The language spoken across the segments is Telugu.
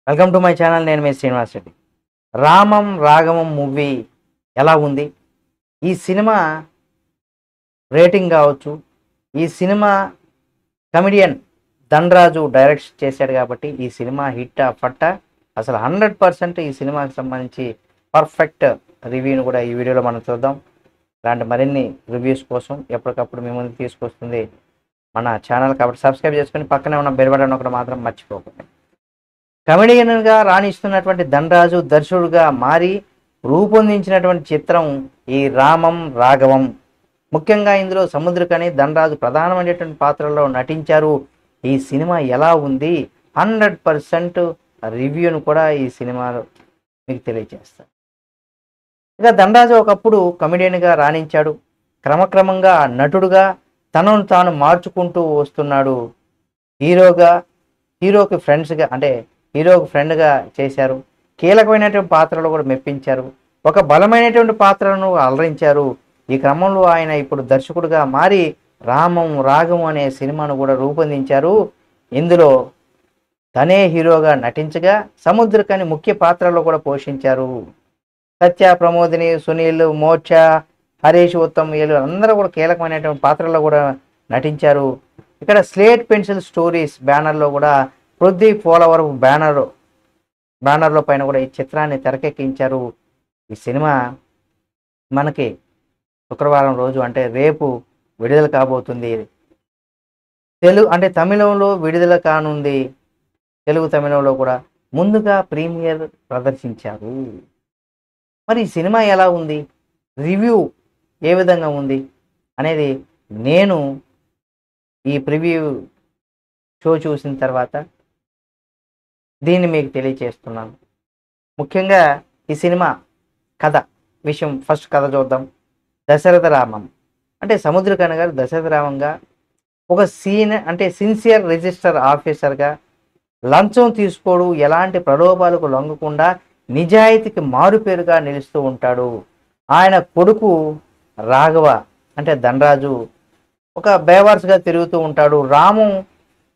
Welcome to my channel. నేను మీ శ్రీనివాస్ రెడ్డి. రామం రాగమం మూవీ ఎలా ఉంది? ఈ సినిమా రేటింగ్ కావచ్చు, ఈ సినిమా కమెడియన్ ధనరాజు డైరెక్ట్ చేశాడు కాబట్టి ఈ సినిమా హిట్ ఫట్ట అసలు 100% ఈ సినిమాకి సంబంధించి పర్ఫెక్ట్ రివ్యూని కూడా ఈ వీడియోలో మనం చూద్దాం. ఇలాంటి మరిన్ని రివ్యూస్ కోసం ఎప్పటికప్పుడు మీ ముందుకు తీసుకొస్తుంది మన ఛానల్ కాబట్టి సబ్స్క్రైబ్ చేసుకొని పక్కనే ఉన్న బెల్ బటన్ ఒకటి మాత్రం మర్చిపోకండి. కమెడియన్గా రాణిస్తున్నటువంటి ధనరాజు దర్శకుడుగా మారి రూపొందించినటువంటి చిత్రం ఈ రామం రాఘవం. ముఖ్యంగా ఇందులో సముద్రకని ధనరాజు ప్రధానమైనటువంటి పాత్రలో నటించారు. ఈ సినిమా ఎలా ఉంది? 100% రివ్యూను కూడా ఈ సినిమాలో మీకు తెలియజేస్తాను. ఇక ధనరాజు ఒకప్పుడు కమెడియన్గా రాణించాడు. క్రమక్రమంగా నటుడుగా తనను తాను మార్చుకుంటూ వస్తున్నాడు. హీరోకి ఫ్రెండ్గా చేశారు. కీలకమైనటువంటి పాత్రలు కూడా మెప్పించారు. ఒక బలమైనటువంటి పాత్రను అలరించారు. ఈ క్రమంలో ఆయన ఇప్పుడు దర్శకుడిగా మారి రామం రాగం అనే సినిమాను కూడా రూపొందించారు. ఇందులో తనే హీరోగా నటించగా సముద్రకని ముఖ్య పాత్రలో కూడా పోషించారు. సత్య, ప్రమోదిని, సునీల్, మోక్ష, హరీష్, ఉత్తమ్ వీళ్ళు అందరూ కూడా కీలకమైనటువంటి పాత్రల్లో కూడా నటించారు. ఇక్కడ స్లేట్ పెన్సిల్ స్టోరీస్ బ్యానర్లో కూడా పృథ్వీ పోలవరం బ్యానర్లో పైన కూడా ఈ చిత్రాన్ని తెరకెక్కించారు. ఈ సినిమా మనకి శుక్రవారం రోజు అంటే రేపు విడుదల కాబోతుంది. తమిళంలో విడుదల కానుంది. తెలుగు తమిళంలో కూడా ముందుగా ప్రీమియర్ ప్రదర్శించారు. మరి ఈ సినిమా ఎలా ఉంది, రివ్యూ ఏ విధంగా ఉంది అనేది నేను ఈ ప్రివ్యూ షో చూసిన తర్వాత దీన్ని మీకు తెలియచేస్తున్నాను. ముఖ్యంగా ఈ సినిమా ఫస్ట్ కథ చూద్దాం. దశరథ రామం అంటే సముద్రకని గారు దశరథ రామంగా ఒక సిన్సియర్ రిజిస్టర్ ఆఫీసర్గా లంచం తీసుకోడు, ఎలాంటి ప్రలోభాలకు లొంగకుండా నిజాయితీకి మారుపేరుగా నిలుస్తూ ఉంటాడు. ఆయన కొడుకు రాఘవ అంటే ధనరాజు ఒక బేవర్స్గా తిరుగుతూ ఉంటాడు. రాము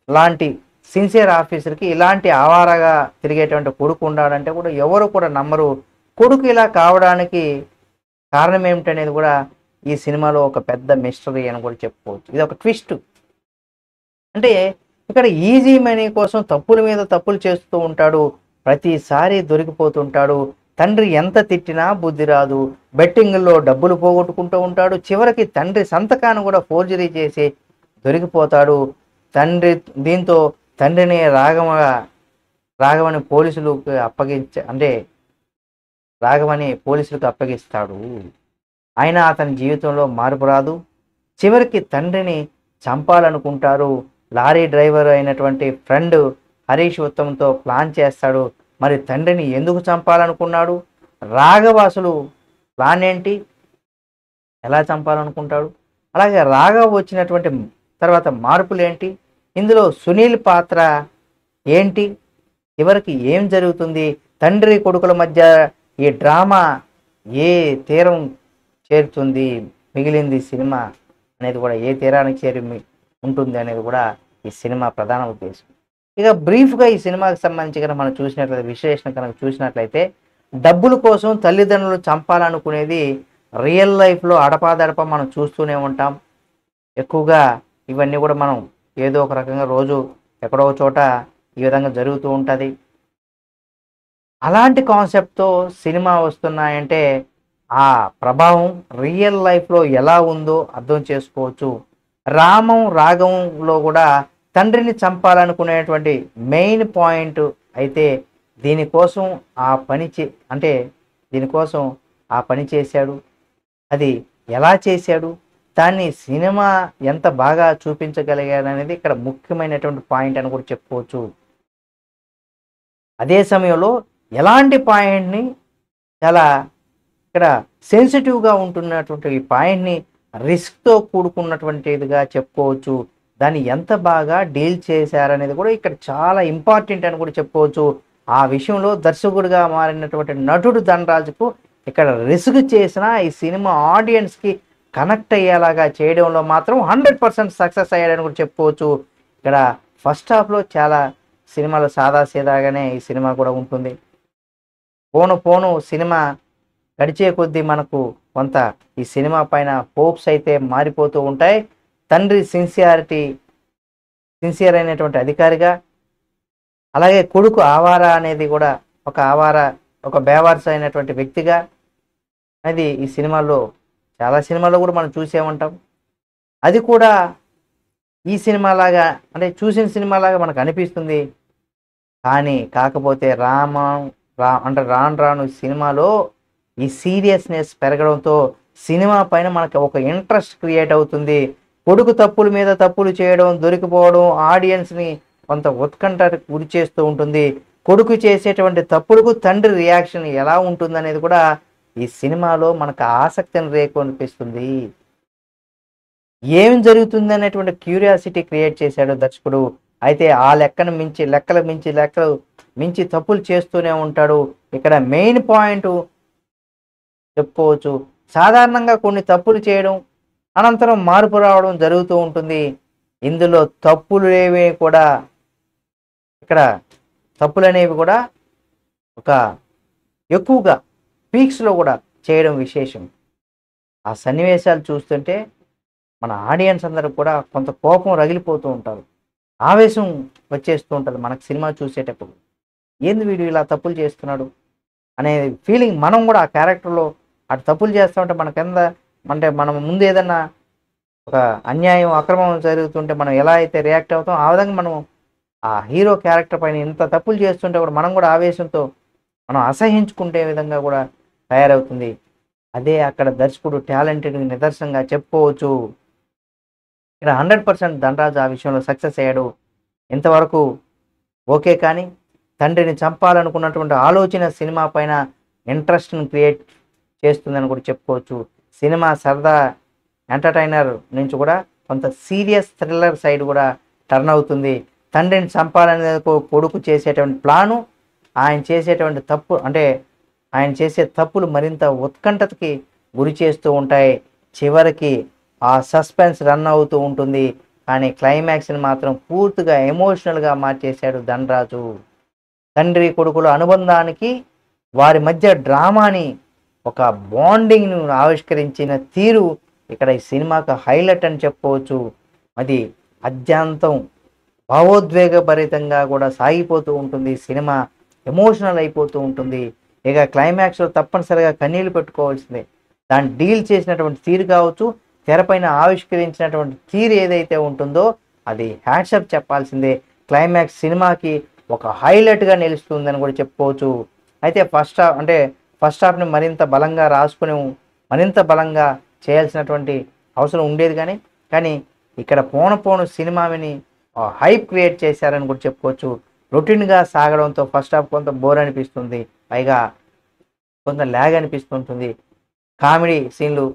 లాంటి సిన్సియర్ ఆఫీసర్కి ఇలాంటి ఆవారగా తిరిగేటువంటి కొడుకు ఉండాలంటే కూడా ఎవరు కూడా నమ్మరు. కొడుకు ఇలా కావడానికి కారణం ఏమిటనేది కూడా ఈ సినిమాలో ఒక పెద్ద మిస్టరీ అని కూడా చెప్పుకోవచ్చు. ఇది ఒక ట్విస్ట్. అంటే ఇక్కడ ఈజీ మనీ కోసం తప్పుల మీద తప్పులు చేస్తూ ఉంటాడు. ప్రతిసారి దొరికిపోతుంటాడు. తండ్రి ఎంత తిట్టినా బుద్ధి రాదు. బెట్టింగ్లో డబ్బులు పోగొట్టుకుంటూ ఉంటాడు. చివరికి తండ్రి సంతకాన్ని కూడా ఫోర్జరీ చేసి దొరికిపోతాడు. దీంతో తండ్రిని రాఘవని పోలీసులకు అప్పగిస్తాడు. అయినా అతని జీవితంలో మార్పు రాదు. చివరికి తండ్రిని చంపాలనుకుంటారు. లారీ డ్రైవర్ అయినటువంటి ఫ్రెండ్ హరీష్ ఉత్తమ్తో ప్లాన్ చేస్తాడు. మరి తండ్రిని ఎందుకు చంపాలనుకున్నాడు? రాఘవ అసలు ప్లాన్ ఏంటి? ఎలా చంపాలనుకుంటాడు? అలాగే రాఘవ వచ్చినటువంటి తర్వాత మార్పులు ఏంటి? ఇందులో సునీల్ పాత్ర ఏంటి? చివరికి ఏం జరుగుతుంది? తండ్రి కొడుకుల మధ్య ఈ డ్రామా ఏ తీరం చేరుతుంది? మిగిలింది సినిమా అనేది కూడా ఏ తీరానికి చేరి ఉంటుంది అనేది కూడా ఈ సినిమా ప్రధాన ఉద్దేశం. ఇక బ్రీఫ్గా ఈ సినిమాకి సంబంధించి కనుక మనం చూసినట్లయితే డబ్బుల కోసం తల్లిదండ్రులు చంపాలనుకునేది రియల్ లైఫ్లో అడపాదడప మనం చూస్తూనే ఉంటాం. ఎక్కువగా ఇవన్నీ కూడా మనం ఏదో ఒక రకంగా రోజు ఎక్కడో చోట ఈ విధంగా జరుగుతూ ఉంటుంది. అలాంటి కాన్సెప్ట్తో సినిమా వస్తున్నాయంటే ఆ ప్రభావం రియల్ లైఫ్లో ఎలా ఉందో అర్థం చేసుకోవచ్చు. రామం రాఘవంలో కూడా తండ్రిని చంపాలనుకునేటువంటి మెయిన్ పాయింట్ అయితే దీనికోసం ఆ పని చేశాడు. అది ఎలా చేశాడు, దాన్ని సినిమా ఎంత బాగా చూపించగలిగాడు అనేది ఇక్కడ ముఖ్యమైనటువంటి పాయింట్ అని కూడా చెప్పుకోవచ్చు. అదే సమయంలో ఎలాంటి పాయింట్ని చాలా ఇక్కడ సెన్సిటివ్గా ఉంటున్నటువంటి ఈ పాయింట్ని రిస్క్తో కూడుకున్నటువంటిదిగా చెప్పుకోవచ్చు. దాన్ని ఎంత బాగా డీల్ చేశారనేది కూడా ఇక్కడ చాలా ఇంపార్టెంట్ అని కూడా చెప్పుకోవచ్చు. ఆ విషయంలో దర్శకుడిగా మారినటువంటి నటుడు ధనరాజుకు ఇక్కడ రిస్క్ చేసిన ఈ సినిమా ఆడియన్స్కి కనెక్ట్ అయ్యేలాగా చేయడంలో మాత్రం 100% సక్సెస్ అయ్యాడని కూడా చెప్పుకోవచ్చు. ఇక్కడ ఫస్ట్ హాఫ్లో చాలా సినిమాలో సాదాసీదాగానే ఈ సినిమా కూడా ఉంటుంది. పోను పోను సినిమా గడిచే కొద్దీ మనకు కొంత ఈ సినిమా పైన హోప్స్ అయితే మారిపోతూ ఉంటాయి. తండ్రి సిన్సియర్ అయినటువంటి అధికారిగా, అలాగే కొడుకు ఆవారా అనేది కూడా ఒక బేవార్స్ అయినటువంటి వ్యక్తిగా అది ఈ సినిమాలో చాలా సినిమాల్లో కూడా మనం చూసే ఉంటాం. అది కూడా ఈ సినిమాలాగా అంటే చూసిన సినిమాలాగా మనకు అనిపిస్తుంది. కానీ కాకపోతే అంటే రాను రాను సినిమాలో ఈ సీరియస్నెస్ పెరగడంతో సినిమా పైన మనకు ఒక ఇంట్రెస్ట్ క్రియేట్ అవుతుంది. కొడుకు తప్పుల మీద తప్పులు చేయడం, దొరికిపోవడం ఆడియన్స్ని కొంత ఉత్కంఠకు గురి చేస్తూ ఉంటుంది. కొడుకు చేసేటువంటి తప్పులకు తండ్రి రియాక్షన్ ఎలా ఉంటుందనేది కూడా ఈ సినిమాలో మనకు ఆసక్తిని రేకొనిపిస్తుంది. ఏం జరుగుతుంది అనేటువంటి క్యూరియాసిటీ క్రియేట్ చేశాడు దర్శకుడు. అయితే ఆ లెక్కలు మించి తప్పులు చేస్తూనే ఉంటాడు. ఇక్కడ మెయిన్ పాయింట్ చెప్పుకోవచ్చు, సాధారణంగా కొన్ని తప్పులు చేయడం అనంతరం మార్పు రావడం జరుగుతూ ఉంటుంది. ఇందులో తప్పులనేవి కూడా ఒక ఎక్కువగా పీక్స్లో కూడా చేయడం విశేషం. ఆ సన్నివేశాలు చూస్తుంటే మన ఆడియన్స్ అందరూ కూడా కొంత కోపం రగిలిపోతూ ఉంటారు, ఆవేశం వచ్చేస్తూ ఉంటుంది మనకు సినిమా చూసేటప్పుడు. ఏంది వీడు ఇలా తప్పులు చేస్తున్నాడు అనే ఫీలింగ్ మనం కూడా ఆ క్యారెక్టర్లో అటు తప్పులు చేస్తూ ఉంటే అంటే మనం ముందు ఏదన్నా ఒక అన్యాయం అక్రమం జరుగుతుంటే మనం ఎలా అయితే రియాక్ట్ అవుతాం, ఆ విధంగా మనం ఆ హీరో క్యారెక్టర్ పైన ఇంత తప్పులు చేస్తుంటే కూడా మనం కూడా ఆవేశంతో మనం అసహించుకుంటే విధంగా కూడా తయారవుతుంది. అదే అక్కడ దర్శకుడు టాలెంటెడ్ నిదర్శనంగా చెప్పుకోవచ్చు. ఇక్కడ 100% ధనరాజు ఆ విషయంలో సక్సెస్ అయ్యాడు. ఇంతవరకు ఓకే, కానీ తండ్రిని చంపాలనుకున్నటువంటి ఆలోచన సినిమా పైన ఇంట్రెస్ట్ని క్రియేట్ చేస్తుందని కూడా చెప్పుకోవచ్చు. సినిమా సరదా ఎంటర్టైనర్ నుంచి కూడా కొంత సీరియస్ థ్రిల్లర్ సైడ్ కూడా టర్న్ అవుతుంది. తండ్రిని చంపాలనే కొడుకు చేసేటువంటి ప్లాను, ఆయన చేసే తప్పులు మరింత ఉత్కంఠతకి గురి చేస్తూ ఉంటాయి. చివరికి ఆ సస్పెన్స్ రన్ అవుతూ ఉంటుంది. కానీ క్లైమాక్స్ని మాత్రం పూర్తిగా ఎమోషనల్గా మార్చేశాడు ధనరాజు. తండ్రి కొడుకుల అనుబంధానికి, వారి మధ్య డ్రామాని, ఒక బాండింగ్ను ఆవిష్కరించిన తీరు ఇక్కడ ఈ సినిమాకు హైలైట్ అని చెప్పుకోవచ్చు. అది అత్యంతం భావోద్వేగభరితంగా కూడా సాగిపోతూ ఉంటుంది. సినిమా ఎమోషనల్ అయిపోతూ ఉంటుంది. ఇక క్లైమాక్స్లో తప్పనిసరిగా కన్నీళ్లు పెట్టుకోవాల్సిందే. దాన్ని డీల్ చేసినటువంటి తీరు కావచ్చు, తెరపైన ఆవిష్కరించినటువంటి తీరు ఏదైతే ఉంటుందో అది హ్యాట్సప్ చెప్పాల్సిందే. క్లైమాక్స్ సినిమాకి ఒక హైలైట్గా నిలుస్తుందని కూడా చెప్పుకోవచ్చు. అయితే ఫస్ట్ హాఫ్ని మరింత బలంగా చేయాల్సినటువంటి అవసరం ఉండేది. కానీ ఇక్కడ పోను సినిమాని హైప్ క్రియేట్ చేశారని కూడా చెప్పుకోవచ్చు. రొటీన్గా సాగడంతో ఫస్ట్ హాఫ్ కొంత బోర్ అనిపిస్తుంది, పైగా కొంత ల్యాగ్ అనిపిస్తుంటుంది. కామెడీ సీన్లు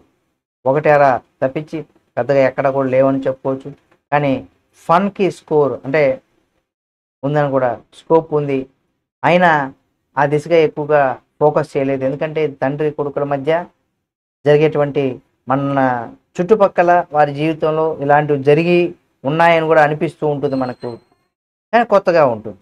ఒకటేరా తప్పించి పెద్దగా ఎక్కడ కూడా లేవని చెప్పుకోవచ్చు. కానీ ఫన్కి ఉందని కూడా స్కోప్ ఉంది. అయినా ఆ దిశగా ఎక్కువగా ఫోకస్ చేయలేదు. ఎందుకంటే తండ్రి కొడుకుల మధ్య జరిగేటువంటి మన చుట్టుపక్కల వారి జీవితంలో ఇలాంటివి జరిగి ఉన్నాయని కూడా అనిపిస్తూ ఉంటుంది మనకు. కానీ కొత్తగా ఉంటుంది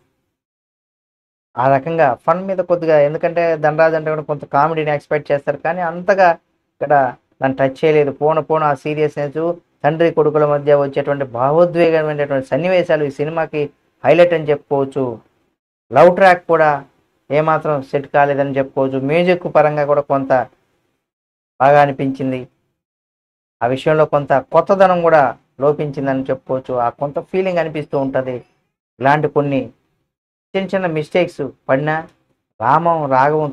ఆ రకంగా ఫన్ మీద కొద్దిగా. ఎందుకంటే ధనరాజ్ అంటే కూడా కొంత కామెడీని ఎక్స్పెక్ట్ చేస్తారు, కానీ అంతగా ఇక్కడ దాన్ని టచ్ చేయలేదు. పోను ఆ సీరియస్నెస్, తండ్రి కొడుకుల మధ్య వచ్చేటువంటి భావోద్వేగమైనటువంటి సన్నివేశాలు ఈ సినిమాకి హైలైట్ అని చెప్పుకోవచ్చు. లవ్ ట్రాక్ కూడా ఏమాత్రం సెట్ కాలేదని చెప్పుకోవచ్చు. మ్యూజిక్ పరంగా కూడా కొంత బాగా అనిపించింది. ఆ విషయంలో కొంత కొత్తదనం కూడా లోపించిందని చెప్పుకోవచ్చు. ఆ కొంత ఫీలింగ్ అనిపిస్తూ ఉంటుంది. ఇలాంటి కొన్ని చిన్న మిస్టేక్స్ పడినా రాఘవం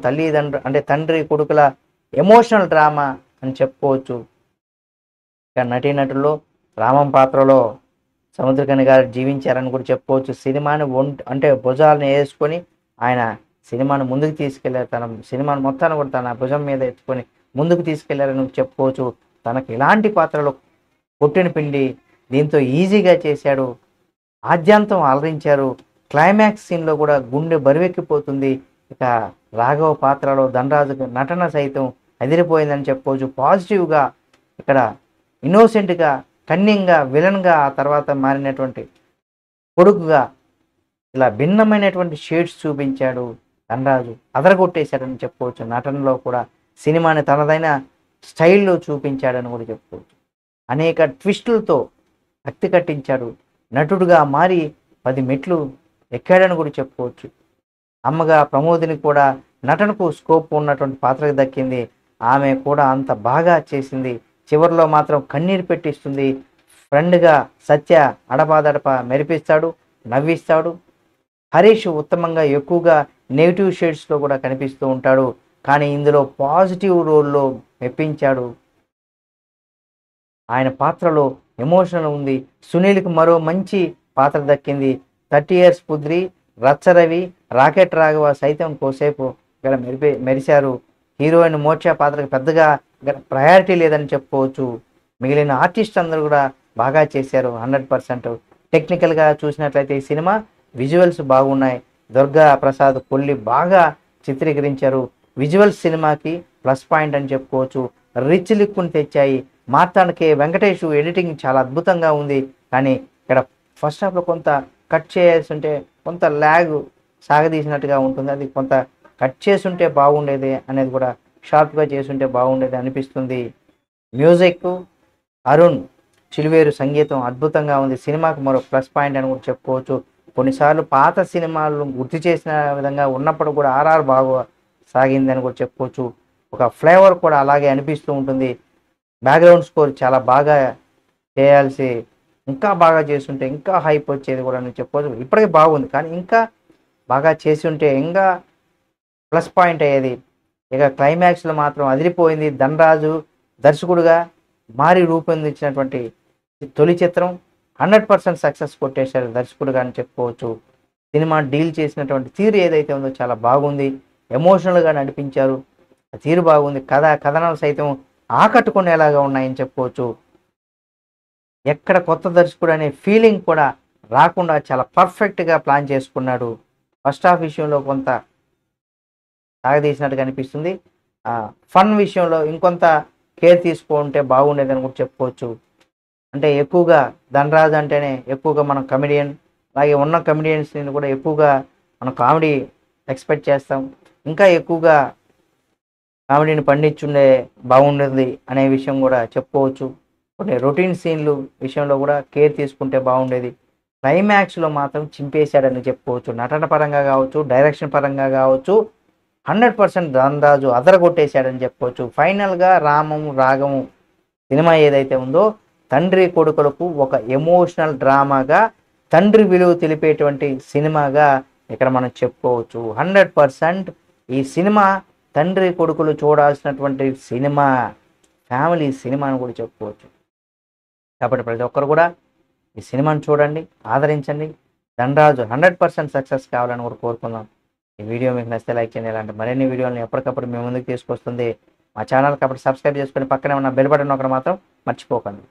తండ్రి కొడుకుల ఎమోషనల్ డ్రామా అని చెప్పుకోవచ్చు. ఇక నటీనటుల్లో రామం పాత్రలో సముద్రకని గారు జీవించారని కూడా చెప్పుకోవచ్చు. సినిమాని భుజాలను వేసుకొని ఆయన సినిమాను ముందుకు తీసుకెళ్లారు. తన సినిమాను మొత్తాన్ని కూడా తన భుజం మీద ఎత్తుకొని ముందుకు తీసుకెళ్లారని చెప్పుకోవచ్చు. తనకు ఇలాంటి పాత్రలో కొట్టిన పిండి దీంతో ఈజీగా చేశాడు. ఆద్యంతం అలరించారు. క్లైమాక్స్ సీన్లో కూడా గుండె బరువెక్కిపోతుంది. ఇక రాఘవ పాత్రలో ధనరాజు నటన సైతం అదిరిపోయిందని చెప్పుకోవచ్చు. పాజిటివ్గా ఇక్కడ ఇన్నోసెంట్గా, కన్నింగ్గా, విలన్గా, ఆ తర్వాత మారినటువంటి కొడుకుగా ఇలా భిన్నమైనటువంటి షేడ్స్ చూపించాడు ధనరాజు. అదరగొట్టేశాడని చెప్పుకోవచ్చు. నటనలో కూడా సినిమాని తనదైన స్టైల్లో చూపించాడని కూడా చెప్పుకోవచ్చు. అనేక ట్విస్టులతో భక్తి కట్టించాడు. నటుడుగా మారి 10 మెట్లు ఎక్కాడని కూడా చెప్పుకోవచ్చు. అమ్మగా ప్రమోదిని కూడా నటనకు స్కోప్ ఉన్నటువంటి పాత్రకు దక్కింది. ఆమె కూడా అంత బాగా చేసింది. చివరిలో మాత్రం కన్నీరు పెట్టిస్తుంది. ఫ్రెండ్గా సత్య అడపాదడప మెరిపిస్తాడు, నవ్విస్తాడు. హరీష్ ఉత్తమంగా ఎక్కువగా నెగిటివ్ షేడ్స్లో కూడా కనిపిస్తూ ఉంటాడు. కానీ ఇందులో పాజిటివ్ రోల్లో మెప్పించాడు. ఆయన పాత్రలో ఎమోషనల్ ఉంది. సునీల్కి మరో మంచి పాత్ర దక్కింది. 30 ఇయర్స్ పుద్రి, రచ్చరవి, రాకెట్ రాఘవ సైతం కోసేపు ఇక్కడ మెరిశారు. హీరోయిన్ మోక్ష పాత్రకు పెద్దగా ప్రయారిటీ లేదని చెప్పుకోవచ్చు. మిగిలిన ఆర్టిస్ట్ అందరూ కూడా బాగా చేశారు. 100%. టెక్నికల్గా చూసినట్లయితే ఈ సినిమా విజువల్స్ బాగున్నాయి. దుర్గా ప్రసాద్ కొల్లి బాగా చిత్రీకరించారు. విజువల్స్ సినిమాకి ప్లస్ పాయింట్ అని చెప్పుకోవచ్చు. రిచ్ లుక్ని తెచ్చాయి. మార్తాండకే వెంకటేష్ ఎడిటింగ్ చాలా అద్భుతంగా ఉంది. కానీ ఇక్కడ ఫస్ట్ హాఫ్లో కొంత కట్ చేయాల్సి ఉంటే కొంత ల్యాగ్ సాగదీసినట్టుగా ఉంటుంది. అది కొంత కట్ చేసుంటే బాగుండేది అనేది కూడా షార్ప్గా చేసుంటే బాగుండేది అనిపిస్తుంది. మ్యూజిక్ అరుణ్ చిలువేరు సంగీతం అద్భుతంగా ఉంది. సినిమాకు మరో ప్లస్ పాయింట్ అని కూడా చెప్పుకోవచ్చు. కొన్నిసార్లు పాత సినిమాలను గుర్తు చేసిన విధంగా ఉన్నప్పుడు కూడా ఆర్ఆర్ బాగా సాగింది అని కూడా చెప్పుకోవచ్చు. ఒక ఫ్లేవర్ కూడా అలాగే అనిపిస్తూ ఉంటుంది. బ్యాక్గ్రౌండ్ స్కోర్ చాలా బాగా చేయాల్సి, ఇంకా బాగా చేస్తుంటే ఇంకా హైప్ వచ్చేది కూడా అని చెప్పుకోవచ్చు. ఇప్పటికే బాగుంది కానీ ఇంకా బాగా చేసి ఉంటే ఇంకా ప్లస్ పాయింట్ అయ్యేది. ఇక క్లైమాక్స్లో మాత్రం అదిరిపోయింది. ధనరాజు దర్శకుడుగా మారి రూపొందించినటువంటి తొలి చిత్రం 100% సక్సెస్ కొట్టేశారు దర్శకుడుగా అని చెప్పుకోవచ్చు. సినిమా డీల్ చేసినటువంటి తీరు ఏదైతే ఉందో చాలా బాగుంది. ఎమోషనల్గా నడిపించారు. ఆ తీరు బాగుంది. కథనాలు సైతం ఆకట్టుకునేలాగా ఉన్నాయని చెప్పుకోవచ్చు. ఎక్కడ కొత్త దర్శకుడు అనే ఫీలింగ్ కూడా రాకుండా చాలా పర్ఫెక్ట్గా ప్లాన్ చేసుకున్నాడు. ఫస్ట్ హాఫ్ విషయంలో కొంత సాగదీసినట్టుగా అనిపిస్తుంది. ఫన్ విషయంలో ఇంకొంత కేర్ తీసుకుంటే బాగుండేదని కూడా చెప్పుకోవచ్చు. అంటే ఎక్కువగా ధనరాజ్ అంటేనే ఎక్కువగా మనం కమెడియన్, అలాగే ఉన్న కమెడియన్స్ని కూడా ఎక్కువగా మనం కామెడీ ఎక్స్పెక్ట్ చేస్తాం. ఇంకా ఎక్కువగా కామెడీని పండించుండే బాగుండేది అనే విషయం కూడా చెప్పుకోవచ్చు. కొన్ని రొటీన్ సీన్లు విషయంలో కూడా కేర్ తీసుకుంటే బాగుండేది. క్లైమాక్స్లో మాత్రం చింపేశాడని చెప్పుకోవచ్చు. నటన పరంగా కావచ్చు, డైరెక్షన్ పరంగా కావచ్చు 100% ధనరాజు అదరగొట్టేశాడని చెప్పుకోవచ్చు. ఫైనల్గా రామం రాగము సినిమా ఏదైతే ఉందో తండ్రి కొడుకులకు ఒక ఎమోషనల్ డ్రామాగా, తండ్రి విలువ తెలిపేటువంటి సినిమాగా ఇక్కడ మనం చెప్పుకోవచ్చు. 100% ఈ సినిమా తండ్రి కొడుకులు చూడాల్సినటువంటి సినిమా, ఫ్యామిలీ సినిమా అని కూడా చెప్పుకోవచ్చు. కాబట్టి ప్రతి ఒక్కరు కూడా ఈ సినిమాను చూడండి, ఆదరించండి. ధనరాజు 100% సక్సెస్ కావాలని కూడా కోరుకుందాం. ఈ వీడియో మీకు నచ్చితే లైక్ చేయండి. ఇలాంటి మరిన్ని వీడియోలను ఎప్పటికప్పుడు మేము ముందుకు తీసుకొస్తుంది మా ఛానల్. కాబట్టి సబ్స్క్రైబ్ చేసుకొని పక్కనే ఉన్న బెల్ బటన్ నొక్కడం మాత్రం మర్చిపోకండి.